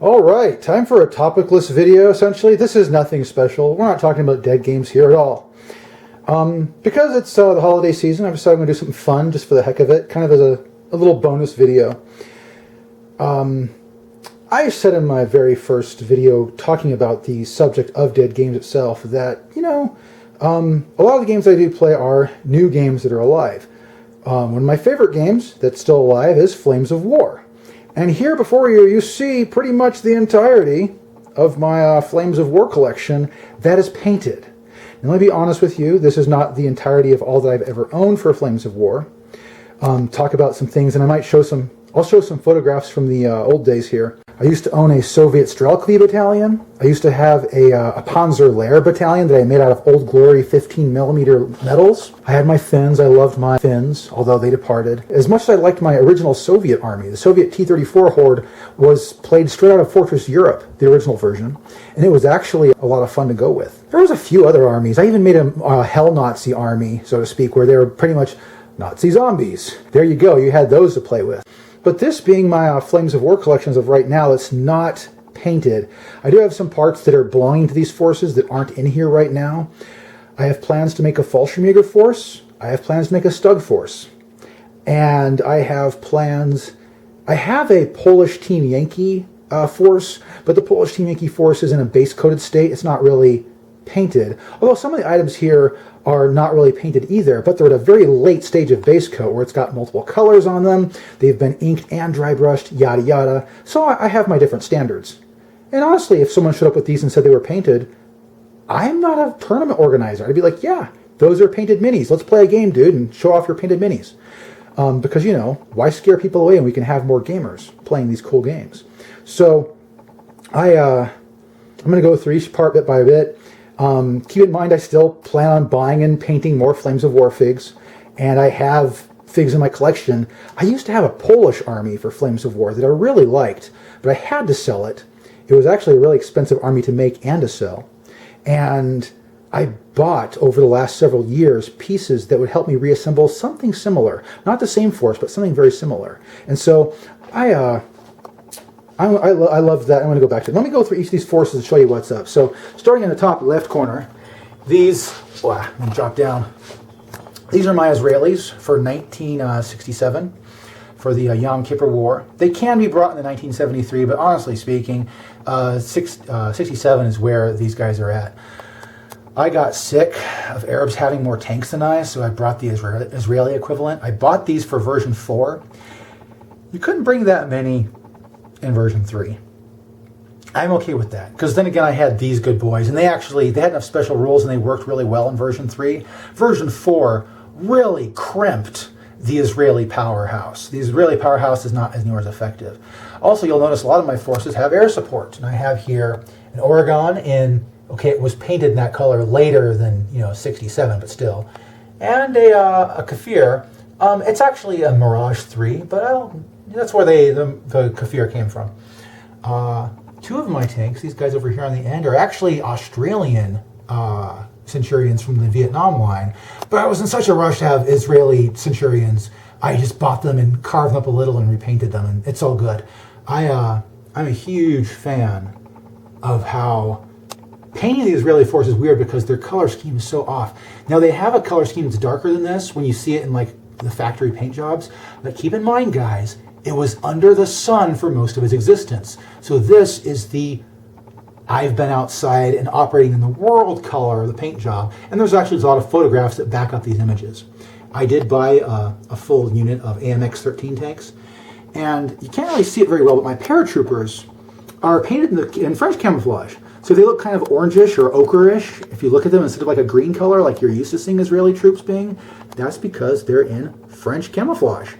All right, time for a topicless video, essentially. This is nothing special. We're not talking about dead games here at all. Because it's the holiday season, I decided I'm going to do something fun just for the heck of it, kind of as a little bonus video. I said in my very first video talking about the subject of dead games itself that, a lot of the games I do play are new games that are alive. One of my favorite games that's still alive is Flames of War. And here before you, you see pretty much the entirety of my Flames of War collection that is painted. And let me be honest with you, this is not the entirety of all that I've ever owned for Flames of War. Talk about some things, and I might show some, I'll show some photographs from the old days here. I used to own a Soviet Streltsy battalion. I used to have a Panzer battalion that I made out of Old Glory 15mm metals. I had my Finns. I loved my Finns, although they departed. As much as I liked my original Soviet army, the Soviet T-34 Horde was played straight out of Fortress Europe, the original version, and it was actually a lot of fun to go with. There was a few other armies. I even made a Hell Nazi army, so to speak, where they were pretty much Nazi zombies. There you go. You had those to play with. But this being my Flames of War collections of right now, it's not painted. I do have some parts that are belonging to these forces that aren't in here right now. I have plans to make a Fallschirmjäger force. I have plans to make a Stug force. And I have plans... I have a Polish Team Yankee force, but the Polish Team Yankee force is in a base-coated state. It's not really painted. Although some of the items here are not really painted either, but they're at a very late stage of base coat where it's got multiple colors on them. They've been inked and dry brushed, yada yada. So I have my different standards. And honestly, if someone showed up with these and said they were painted, I'm not a tournament organizer. I'd be like, yeah, those are painted minis. Let's play a game, dude, and show off your painted minis. Because, why scare people away when we can have more gamers playing these cool games? So I'm going to go through each part bit by bit. Keep in mind, I still plan on buying and painting more Flames of War figs, and I have figs in my collection. I used to have a Polish army for Flames of War that I really liked, but I had to sell it. It was actually a really expensive army to make and to sell. And I bought, over the last several years, pieces that would help me reassemble something similar. Not the same force, but something very similar. And so I love that. I'm going to go back to it. Let me go through each of these forces and show you what's up. So, starting in the top left corner, these, let me drop down. These are my Israelis for 1967, for the Yom Kippur War. They can be brought in the 1973, but honestly speaking, 67 is where these guys are at. I got sick of Arabs having more tanks than I, so I brought the Israeli equivalent. I bought these for version 4. You couldn't bring that many in version 3. I'm okay with that, because then again I had these good boys, and they had enough special rules and they worked really well in version 3. Version 4 really crimped the Israeli powerhouse. The Israeli powerhouse is not as near as effective. Also, you'll notice a lot of my forces have air support, and I have here an Oregon in, okay, it was painted in that color later than 67, but still, and a Kafir. It's actually a Mirage 3, but that's where the Kafir came from. Two of my tanks, these guys over here on the end, are actually Australian Centurions from the Vietnam line. But I was in such a rush to have Israeli Centurions, I just bought them and carved them up a little and repainted them, and it's all good. I'm a huge fan of how painting the Israeli force is weird because their color scheme is so off. Now, they have a color scheme that's darker than this when you see it in the factory paint jobs, but keep in mind, guys, it was under the sun for most of its existence. So this is the I've been outside and operating in the world color of the paint job, and there's actually a lot of photographs that back up these images. I did buy a full unit of AMX-13 tanks, and you can't really see it very well, but my paratroopers are painted in French camouflage. So they look kind of orangish or ochreish. If you look at them instead of like a green color like you're used to seeing Israeli troops being, that's because they're in French camouflage.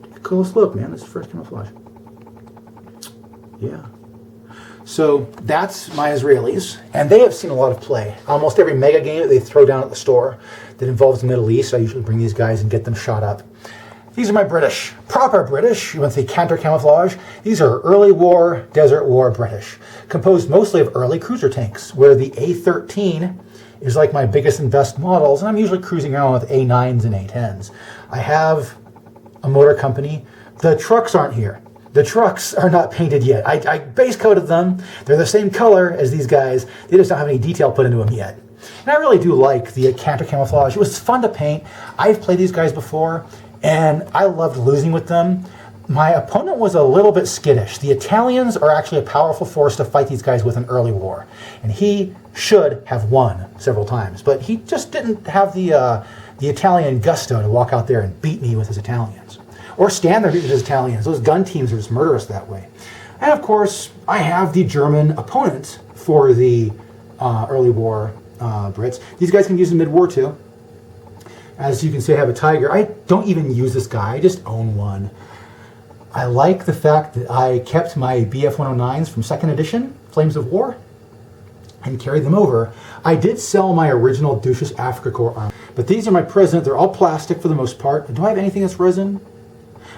Take a close look, man. This is French camouflage. Yeah. So that's my Israelis, and they have seen a lot of play. Almost every mega game that they throw down at the store that involves the Middle East, I usually bring these guys and get them shot up. These are my British, proper British, you want to say counter camouflage. These are early war, desert war British, composed mostly of early cruiser tanks, where the A-13 is like my biggest and best models, and I'm usually cruising around with A9s and A10s. I have a motor company. The trucks aren't here. The trucks are not painted yet. I base coated them. They're the same color as these guys. They just don't have any detail put into them yet. And I really do like the canter camouflage. It was fun to paint. I've played these guys before, and I loved losing with them. My opponent was a little bit skittish. The Italians are actually a powerful force to fight these guys with in early war. And he should have won several times, but he just didn't have the Italian gusto to walk out there and beat me with his Italians. Or stand there with his Italians. Those gun teams are just murderous that way. And of course, I have the German opponent for the early war Brits. These guys can use in mid-war too. As you can see, I have a Tiger. I don't even use this guy. I just own one. I like the fact that I kept my BF-109s from 2nd edition, Flames of War, and carried them over. I did sell my original Duchess Africa Corps armor, but these are my present. They're all plastic for the most part. Do I have anything that's resin?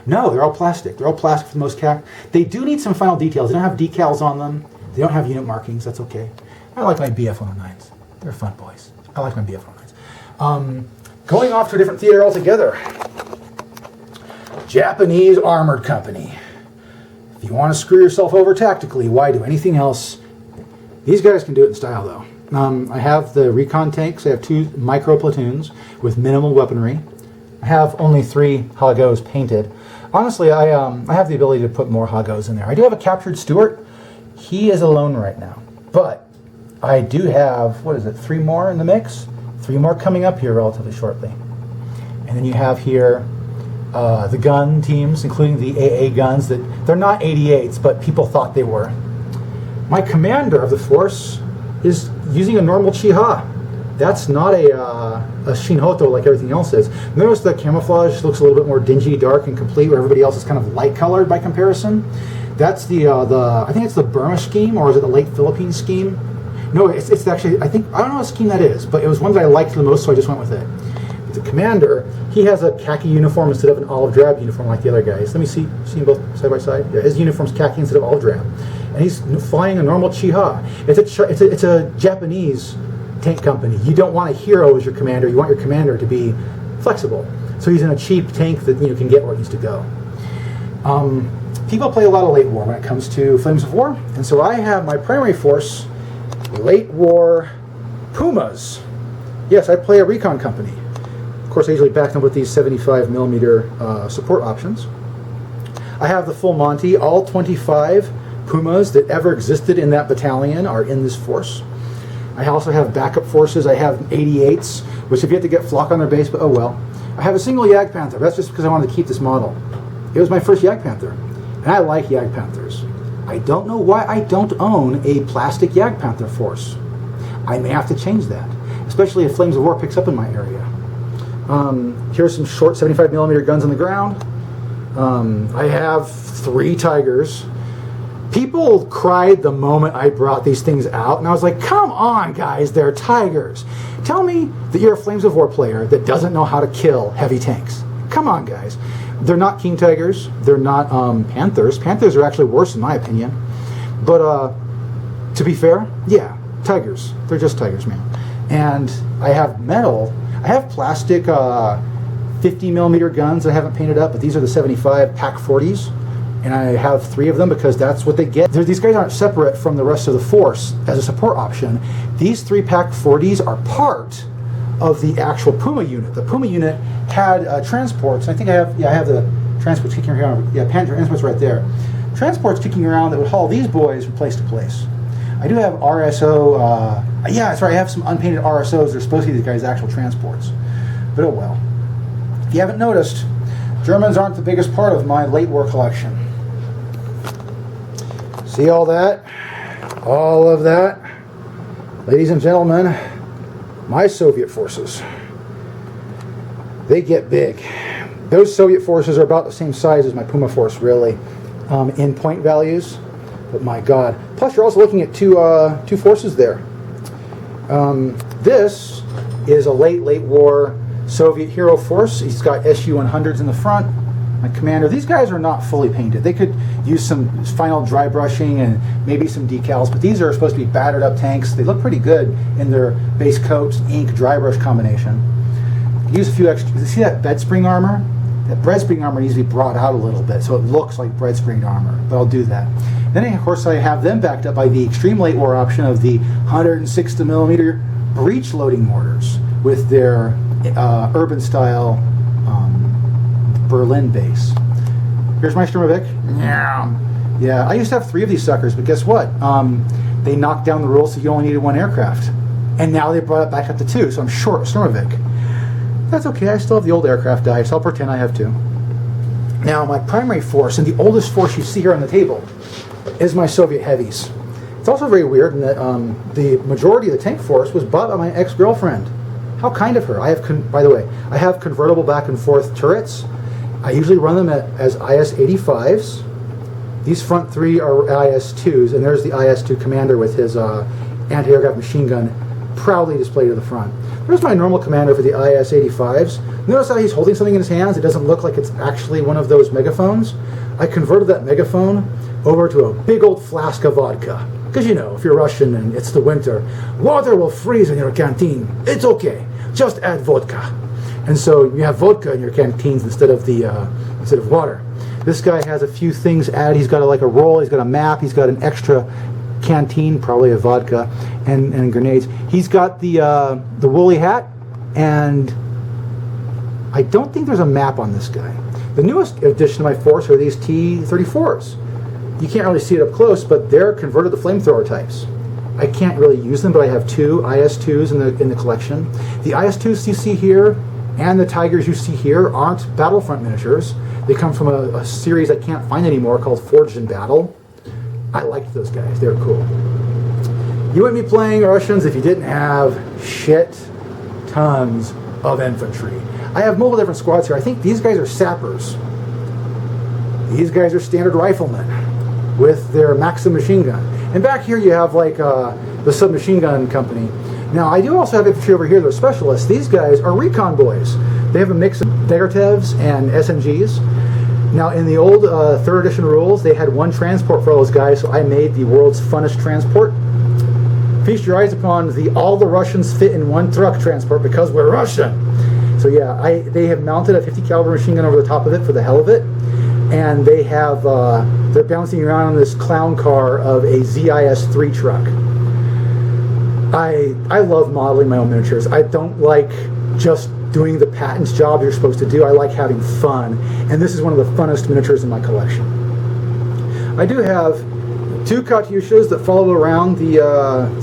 No, they're all plastic. They're all plastic for the most part. They do need some final details. They don't have decals on them. They don't have unit markings. That's okay. I like my BF-109s. They're fun boys. I like my BF-109s. Going off to a different theater altogether. Japanese Armored Company. If you want to screw yourself over tactically, why do anything else? These guys can do it in style, though. I have the recon tanks. I have 2 micro platoons with minimal weaponry. I have only 3 Hagos painted. Honestly, I have the ability to put more Hagos in there. I do have a captured Stuart. He is alone right now. But I do have, 3 more in the mix? 3 more coming up here relatively shortly. And then you have here the gun teams, including the AA guns, that they're not 88s, but people thought they were. My commander of the force is using a normal Chiha. That's not a Shinhoto like everything else is. Notice the camouflage looks a little bit more dingy, dark, and complete, where everybody else is kind of light colored by comparison. That's I think it's the Burma scheme, or is it the late Philippines scheme? No, it's actually, I don't know what scheme that is, but it was one that I liked the most, so I just went with it. The commander, he has a khaki uniform instead of an olive drab uniform like the other guys. Let me see them both side by side. Yeah, his uniform's khaki instead of olive drab, and he's flying a normal Chiha. It's a Japanese tank company. You don't want a hero as your commander. You want your commander to be flexible. So he's in a cheap tank that can get where it needs to go. People play a lot of late war when it comes to Flames of War, and so I have my primary force, late war Pumas. Yes, I play a recon company. Of course, I usually back them with these 75mm support options. I have the full Monty. All 25 Pumas that ever existed in that battalion are in this force. I also have backup forces. I have 88s, which if you have to get flock on their base, but oh well. I have a single Jagdpanther. That's just because I wanted to keep this model. It was my first Jagdpanther, and I like Jagdpanthers. I don't know why I don't own a plastic Jagdpanther force. I may have to change that, especially if Flames of War picks up in my area. Here's some short 75mm guns on the ground. I have 3 Tigers. People cried the moment I brought these things out, and I was like, come on, guys, they're Tigers. Tell me that you're a Flames of War player that doesn't know how to kill heavy tanks. Come on, guys. They're not King Tigers. They're not Panthers. Panthers are actually worse in my opinion. But to be fair, yeah, Tigers. They're just Tigers, man. And I have metal. I have plastic 50mm guns I haven't painted up, but these are the 75 Pack 40s. And I have 3 of them because that's what they get. These guys aren't separate from the rest of the force as a support option. These 3 Pack 40s are part of the actual Puma unit. The Puma unit had transports. I think I have the transports kicking around. Yeah, transports right there. Transports kicking around that would haul these boys from place to place. I do have RSO. Yeah, that's right. I have some unpainted RSOs. They're supposed to be these guys' actual transports. But oh well. If you haven't noticed, Germans aren't the biggest part of my late war collection. See all that? All of that? Ladies and gentlemen, my Soviet forces. They get big. Those Soviet forces are about the same size as my Puma force, really, in point values. But my God. Plus, you're also looking at two forces there. This is a late war Soviet hero force. He's got Su-100s in the front. My commander. These guys are not fully painted. They could use some final dry brushing and maybe some decals, but these are supposed to be battered up tanks. They look pretty good in their base coats, ink, dry brush combination. Use a few extra. See that bed spring armor? That bread spring armor needs to be brought out a little bit so it looks like bread spring armor, but I'll do that. Then of course I have them backed up by the extreme late war option of the 160mm breech loading mortars with their urban style Berlin base. Here's my Sturmovik. Yeah, I used to have 3 of these suckers, but guess what? They knocked down the rules so you only needed 1 aircraft. And now they brought it back up to 2, so I'm short Sturmovik. That's okay, I still have the old aircraft dice, so I'll pretend I have 2. Now, my primary force, and the oldest force you see here on the table, is my Soviet heavies. It's also very weird in that the majority of the tank force was bought by my ex-girlfriend. How kind of her. I have, by the way, I have convertible back and forth turrets. I usually run them as IS-85s. These front 3 are IS-2s, and there's the IS-2 commander with his anti-aircraft machine gun proudly displayed to the front. There's my normal commander for the IS-85s. Notice how he's holding something in his hands. It doesn't look like it's actually one of those megaphones. I converted that megaphone over to a big old flask of vodka. Because you know, if you're Russian and it's the winter, water will freeze in your canteen. It's okay. Just add vodka. And so you have vodka in your canteens instead of water. This guy has a few things added. He's got like a roll, he's got a map, he's got an extra canteen, probably a vodka, and grenades. He's got the woolly hat, and I don't think there's a map on this guy. The newest addition to my force are these T-34s. You can't really see it up close, but they're converted to flamethrower types. I can't really use them, but I have 2 IS-2s in the collection. The IS-2s you see here and the Tigers you see here aren't Battlefront miniatures. They come from a series I can't find anymore called Forged in Battle. I liked those guys. They were cool. You wouldn't be playing Russians if you didn't have shit tons of infantry. I have multiple different squads here. I think these guys are sappers. These guys are standard riflemen with their Maxim machine gun. And back here you have like the submachine gun company. Now I do also have infantry over here that are specialists. These guys are recon boys. They have a mix of Degertevs and SMGs. Now in the old 3rd edition rules, they had 1 transport for all those guys, so I made the world's funnest transport. Feast your eyes upon all the Russians fit in 1 truck transport because we're Russian. So yeah, they have mounted a 50 caliber machine gun over the top of it for the hell of it, and they have they're bouncing around on this clown car of a ZIS-3 truck. I love modeling my own miniatures. I don't like just doing the patents job you're supposed to do. I like having fun, and this is one of the funnest miniatures in my collection. I do have 2 Katyushas that follow around the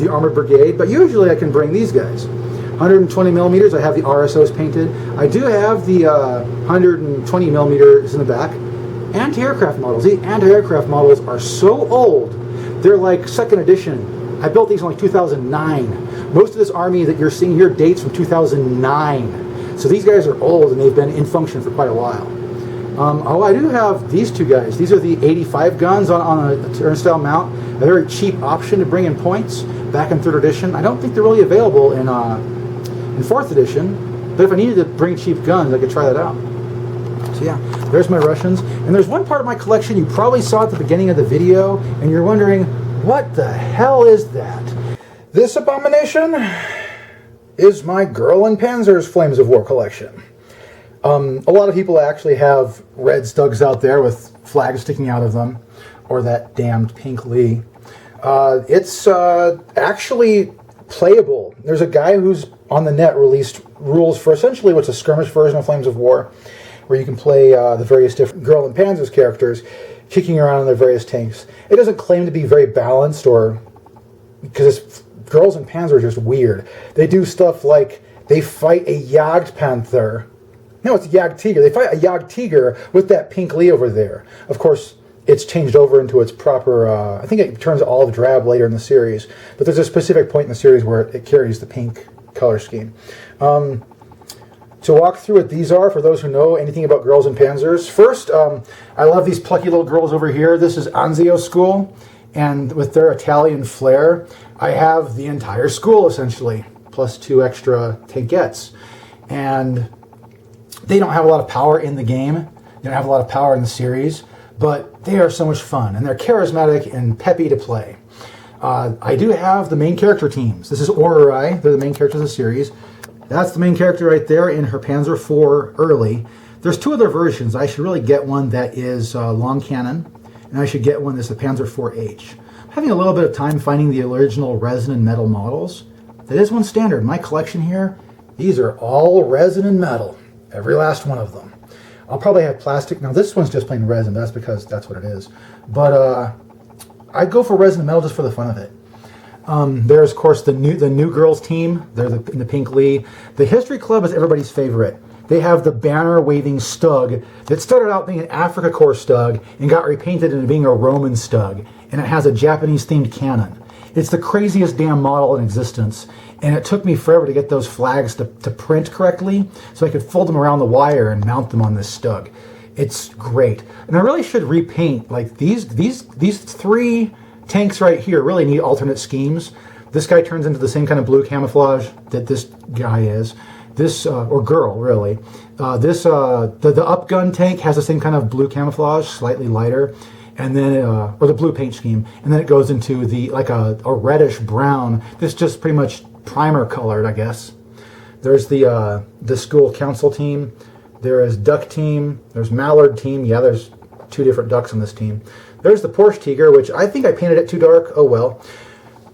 armored brigade, but usually I can bring these guys. 120 millimeters, I have the RSOs painted. I do have the 120 millimeters in the back. Anti-aircraft models. The anti-aircraft models are so old, they're like 2nd edition. I built these in like 2009. Most of this army that you're seeing here dates from 2009. So these guys are old and they've been in function for quite a while. I do have these 2 guys. These are the 85 guns on a turnstile mount. A very cheap option to bring in points back in 3rd edition. I don't think they're really available in 4th edition, but if I needed to bring cheap guns, I could try that out. So yeah, there's my Russians. And there's one part of my collection you probably saw at the beginning of the video, and you're wondering, what the hell is that? This abomination is my Girl and Panzer's Flames of War collection. A lot of people actually have red stugs out there with flags sticking out of them, or that damned pink Lee. It's actually playable. There's a guy who's on the net released rules for essentially what's a skirmish version of Flames of War, where you can play the various different Girl and Panzer's characters kicking around in their various tanks. It doesn't claim to be very balanced, or because Girls and Panzer are just weird. They do stuff like they fight a Jagdpanther. No, it's a Jagdtiger. They fight a Jagdtiger with that pink Lee over there. Of course, it's changed over into its proper, I think it turns olive drab later in the series, but there's a specific point in the series where it carries the pink color scheme. To walk through what these are, for those who know anything about Girls and Panzers. First, I love these plucky little girls over here. This is Anzio School, and with their Italian flair, I have the entire school, essentially, plus 2 extra tankettes. And they don't have a lot of power in the game. They don't have a lot of power in the series, but they are so much fun, and they're charismatic and peppy to play. I do have the main character teams. This is Orurai. They're the main characters of the series. That's the main character right there in her Panzer IV early. There's two other versions. I should really get one that is long cannon, and I should get one that's the Panzer IV-H. I'm having a little bit of time finding the original resin and metal models. That is one standard. My collection here, these are all resin and metal. Every last one of them. I'll probably have plastic. Now this one's just plain resin, but that's because that's what it is. But I'd go for resin and metal just for the fun of it. There's, of course, the new girls team. They're in the pink lead. The History Club is everybody's favorite. They have the banner-waving Stug that started out being an Africa Corps Stug and got repainted into being a Roman Stug. And it has a Japanese-themed cannon. It's the craziest damn model in existence. And it took me forever to get those flags to print correctly so I could fold them around the wire and mount them on this Stug. It's great. And I really should repaint, like these three tanks right here really need alternate schemes. This guy turns into the same kind of blue camouflage that this guy is. This, or girl, really. The upgun tank has the same kind of blue camouflage, slightly lighter. And then, or the blue paint scheme. And then it goes into the, like a reddish brown. This just pretty much primer colored, I guess. There's the school council team. There is duck team. There's mallard team. Yeah, there's two different ducks on this team. There's the Porsche Tiger, which I think I painted it too dark. Oh well.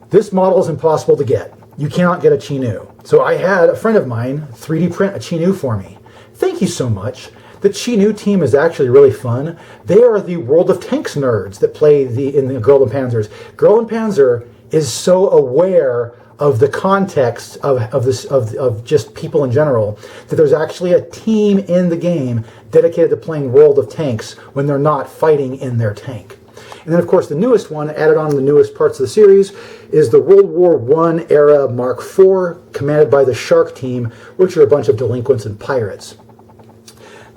This model is impossible to get. You cannot get a Chi-Nu. So I had a friend of mine 3D print a Chi-Nu for me. Thank you so much. The Chi-Nu team is actually really fun. They are the World of Tanks nerds that play in the Girl and Panzers. Girl and Panzer is so aware of the context of just people in general that there's actually a team in the game dedicated to playing World of Tanks when they're not fighting in their tank. And then, of course, the newest one, added on the newest parts of the series, is the World War I era Mark IV, commanded by the Shark Team, which are a bunch of delinquents and pirates.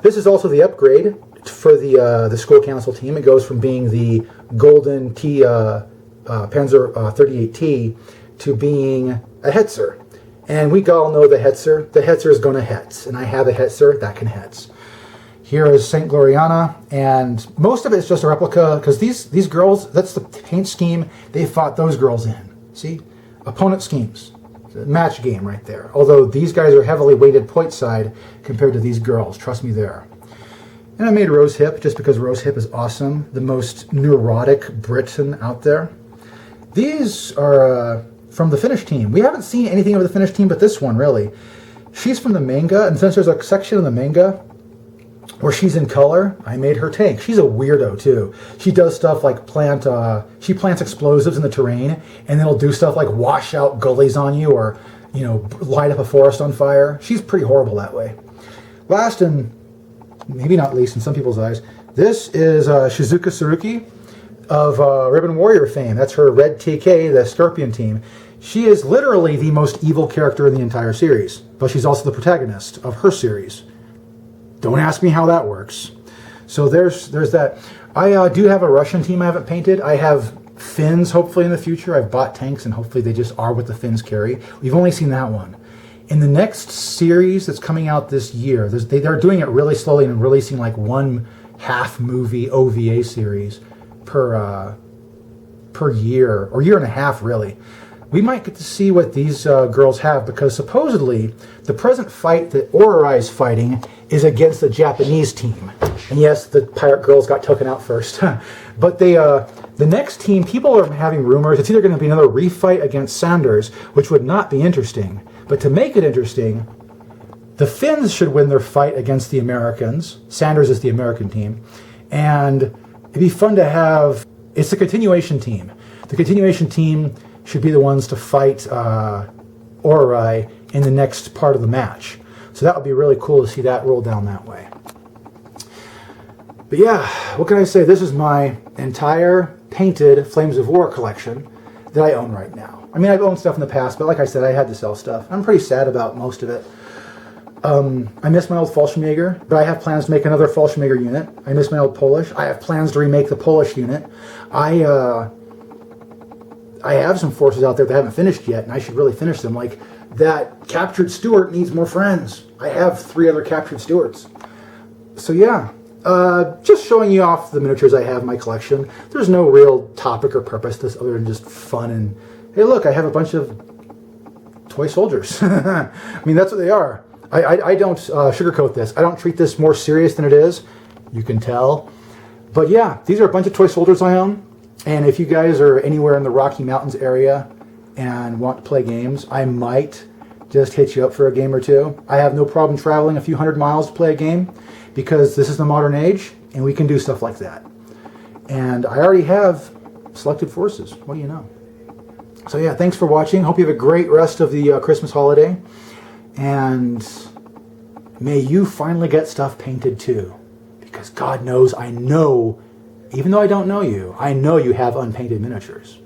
This is also the upgrade for the school council team. It goes from being the golden Panzer 38T to being a Hetzer. And we all know the Hetzer. The Hetzer is going to Hetz, and I have a Hetzer that can Hetz. Here is St. Gloriana, and most of it is just a replica, because these girls, that's the paint scheme they fought those girls in. See? Opponent schemes. It's a match game right there. Although these guys are heavily weighted point side compared to these girls. Trust me there. And I made Rose Hip, just because Rose Hip is awesome. The most neurotic Briton out there. These are from the Finnish team. We haven't seen anything of the Finnish team but this one, really. She's from the manga, and since there's a section in the manga where she's in color, I made her tank. She's a weirdo too. She does stuff like she plants explosives in the terrain, and then it'll do stuff like wash out gullies on you, or light up a forest on fire. She's pretty horrible that way. Last and maybe not least in some people's eyes, this is Shizuka Tsuruki of Ribbon Warrior fame. That's her Red TK, the Scorpion team. She is literally the most evil character in the entire series, but she's also the protagonist of her series. Don't ask me how that works. So there's that. I do have a Russian team I haven't painted. I have Finns, hopefully, in the future. I've bought tanks, and hopefully they just are what the Finns carry. We've only seen that one. In the next series that's coming out this year, they're doing it really slowly and releasing like one half-movie OVA series per year, or year and a half, really. We might get to see what these girls have, because supposedly the present fight that Orrai is fighting is against the Japanese team. And yes, the pirate girls got taken out first. But the next team, people are having rumors, it's either going to be another refight against Sanders, which would not be interesting. But to make it interesting, the Finns should win their fight against the Americans. Sanders is the American team. And it'd be fun to have, it's the continuation team. The continuation team should be the ones to fight Orrai in the next part of the match. So that would be really cool to see that roll down that way. But yeah, what can I say? This is my entire painted Flames of War collection that I own right now. I mean, I've owned stuff in the past, but like I said, I had to sell stuff. I'm pretty sad about most of it. I miss my old Fallschirmjäger, but I have plans to make another Fallschirmjäger unit. I miss my old Polish. I have plans to remake the Polish unit. I have some forces out there that haven't finished yet, and I should really finish them. Like, that captured Stuart needs more friends. I have 3 other captured Stuarts. So yeah, just showing you off the miniatures I have in my collection. There's no real topic or purpose to this other than just fun and, hey look, I have a bunch of toy soldiers. I mean, that's what they are. I don't sugarcoat this. I don't treat this more serious than it is. You can tell. But yeah, these are a bunch of toy soldiers I own. And if you guys are anywhere in the Rocky Mountains area and want to play games, I might just hit you up for a game or two. I have no problem traveling a few hundred miles to play a game because this is the modern age and we can do stuff like that. And I already have selected forces. What do you know? So yeah, thanks for watching. Hope you have a great rest of the Christmas holiday. And may you finally get stuff painted too. Because God knows, I know, even though I don't know you, I know you have unpainted miniatures.